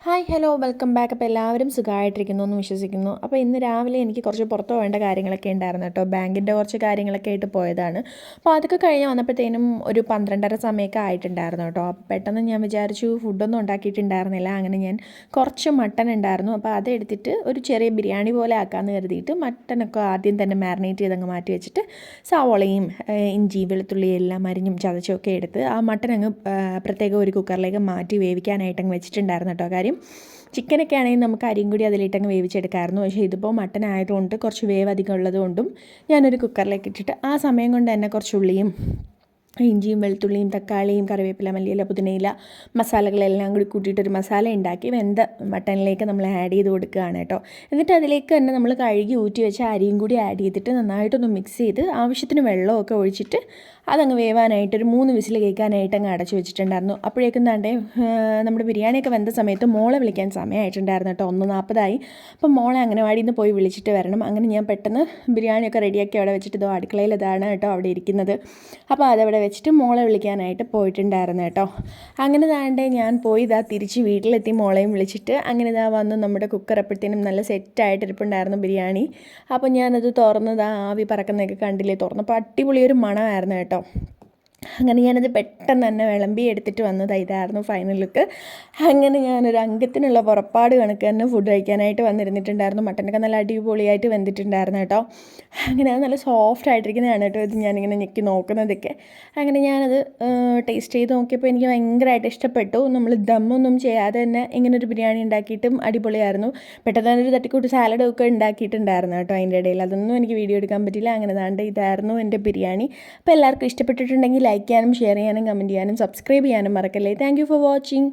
Hi hello welcome back. അപ്പോൾ എല്ലാവരും സുഖമായിട്ടിരിക്കുന്നു എന്ന് വിശ്വസിക്കുന്നു. അപ്പോൾ ഇന്ന് രാവിലെ എനിക്ക് കുറച്ച് പുറത്ത് പോകേണ്ട കാര്യങ്ങളൊക്കെ ഉണ്ടായിരുന്നു കേട്ടോ. ബാങ്കിൻ്റെ കുറച്ച് കാര്യങ്ങളൊക്കെ ആയിട്ട് പോയതാണ്. അപ്പോൾ അതൊക്കെ കഴിഞ്ഞ് വന്നപ്പോഴത്തേനും ഒരു 12:30 സമയമൊക്കെ ആയിട്ടുണ്ടായിരുന്നു കേട്ടോ. അപ്പോൾ പെട്ടെന്ന് ഞാൻ വിചാരിച്ചു ഫുഡൊന്നും ഉണ്ടാക്കിയിട്ടുണ്ടായിരുന്നില്ല. അങ്ങനെ ഞാൻ കുറച്ച് മട്ടൻ ഉണ്ടായിരുന്നു, അപ്പോൾ അതെടുത്തിട്ട് ഒരു ചെറിയ ബിരിയാണി പോലെ ആക്കാമെന്ന് കരുതിയിട്ട് മട്ടനൊക്കെ ആദ്യം തന്നെ മാരിനേറ്റ് ചെയ്തങ്ങ് മാറ്റി വെച്ചിട്ട് സവോളയും ഇഞ്ചി വെളുത്തുള്ളി എല്ലാം അരിഞ്ഞും ചതച്ചൊക്കെ എടുത്ത് ആ മട്ടൻ അങ്ങ് പ്രത്യേകം ഒരു കുക്കറിലേക്ക് മാറ്റി വേവിക്കാനായിട്ട് അങ്ങ് വെച്ചിട്ടുണ്ടായിരുന്നു കേട്ടോ. കാര്യം ചിക്കനൊക്കെ ആണെങ്കിൽ നമുക്ക് അരിയും കൂടി അതിലിട്ടങ്ങ് വേവിച്ചെടുക്കാമായിരുന്നു. പക്ഷേ ഇതിപ്പോൾ മട്ടൻ ആയതുകൊണ്ട് കുറച്ച് വേവ് അധികം ഉള്ളതുകൊണ്ടും ഞാനൊരു കുക്കറിലേക്ക് ഇട്ടിട്ട് ആ സമയം കൊണ്ട് തന്നെ കുറച്ച് ഉള്ളിയും ഇഞ്ചിയും വെളുത്തുള്ളിയും തക്കാളിയും കറിവേപ്പില മല്ലിയില പുതിനയില മസാലകളെല്ലാം കൂടി കൂട്ടിയിട്ടൊരു മസാല ഉണ്ടാക്കി വെന്ത മട്ടനിലേക്ക് നമ്മൾ ആഡ് ചെയ്ത് കൊടുക്കുകയാണ് കേട്ടോ. എന്നിട്ട് അതിലേക്ക് തന്നെ നമ്മൾ കഴുകി ഊറ്റി വെച്ച അരിയും കൂടി ആഡ് ചെയ്തിട്ട് നന്നായിട്ടൊന്ന് മിക്സ് ചെയ്ത് ആവശ്യത്തിന് വെള്ളമൊക്കെ ഒഴിച്ചിട്ട് അതങ്ങ് വേവാനായിട്ട് ഒരു 3 വിസിൽ കേൾക്കാനായിട്ട് അങ്ങ് അടച്ചു വെച്ചിട്ടുണ്ടായിരുന്നു. അപ്പോഴേക്കും താണ്ടേ നമ്മുടെ ബിരിയാണിയൊക്കെ വെന്ത സമയത്ത് മോളെ വിളിക്കാൻ സമയമായിട്ടുണ്ടായിരുന്നു കേട്ടോ. 1:40 അപ്പം മോളെ അംഗനവാടിയിൽ നിന്ന് പോയി വിളിച്ചിട്ട് വരണം. അങ്ങനെ ഞാൻ പെട്ടെന്ന് ബിരിയാണിയൊക്കെ റെഡിയാക്കി അവിടെ വെച്ചിട്ട് ഇതോ അടുക്കളയിൽ ഇതാണ് കേട്ടോ അവിടെ ഇരിക്കുന്നത്. അപ്പോൾ അതവിടെ വെച്ചിട്ട് മോളെ വിളിക്കാനായിട്ട് പോയിട്ടുണ്ടായിരുന്നു കേട്ടോ. അങ്ങനെ താണ്ടേ ഞാൻ പോയി ഇതാ തിരിച്ച് വീട്ടിലെത്തി മോളെയും വിളിച്ചിട്ട് അങ്ങനെ ഇതാ വന്ന് നമ്മുടെ കുക്കർ എപ്പോഴത്തേനും നല്ല സെറ്റായിട്ടിരിപ്പുണ്ടായിരുന്നു ബിരിയാണി. അപ്പോൾ ഞാനത് തുറന്നതാ ആവി പറക്കുന്നതൊക്കെ കണ്ടില്ലേ, തുറന്നപ്പോൾ അടിപൊളിയൊരു മണമായിരുന്നു കേട്ടോ. അങ്ങനെ ഞാനത് പെട്ടെന്ന് തന്നെ വിളമ്പി എടുത്തിട്ട് വന്നത് ഇതായിരുന്നു ഫൈനൽ ലുക്ക്. അങ്ങനെ ഞാനൊരു അംഗത്തിനുള്ള പുറപ്പാട് കണക്ക് തന്നെ ഫുഡ് കഴിക്കാനായിട്ട് വന്നിരുന്നിട്ടുണ്ടായിരുന്നു. മട്ടനൊക്കെ നല്ല അടിപൊളിയായിട്ട് വെന്തിട്ടുണ്ടായിരുന്നു കേട്ടോ. അങ്ങനെ അത് നല്ല സോഫ്റ്റ് ആയിട്ടിരിക്കുന്നതാണ് കേട്ടോ ഇത് ഞാനിങ്ങനെ ഞെക്കി നോക്കുന്നതൊക്കെ. അങ്ങനെ ഞാനത് ടേസ്റ്റ് ചെയ്ത് നോക്കിയപ്പോൾ എനിക്ക് ഭയങ്കരമായിട്ട് ഇഷ്ടപ്പെട്ടു. നമ്മൾ ദമ്മൊന്നും ചെയ്യാതെ തന്നെ ഇങ്ങനൊരു ബിരിയാണി ഉണ്ടാക്കിയിട്ടും അടിപൊളിയായിരുന്നു. പെട്ടെന്ന് തന്നെ ഒരു തട്ടിക്കൂട്ട് സാലഡൊക്കെ ഉണ്ടാക്കിയിട്ടുണ്ടായിരുന്നു കേട്ടോ അതിൻ്റെ ഇടയിൽ. അതൊന്നും എനിക്ക് വീഡിയോ എടുക്കാൻ പറ്റില്ല. അങ്ങനെ താണ്ട് ഇതായിരുന്നു എൻ്റെ ബിരിയാണി. അപ്പോൾ എല്ലാവർക്കും ഇഷ്ടപ്പെട്ടിട്ടുണ്ടെങ്കിൽ ലൈക്ക് ചെയ്യാനും ഷെയർ ചെയ്യാനും കമൻറ്റ് ചെയ്യാനും സബ്സ്ക്രൈബ് ചെയ്യാനും മറക്കല്ലേ. Thank you for watching.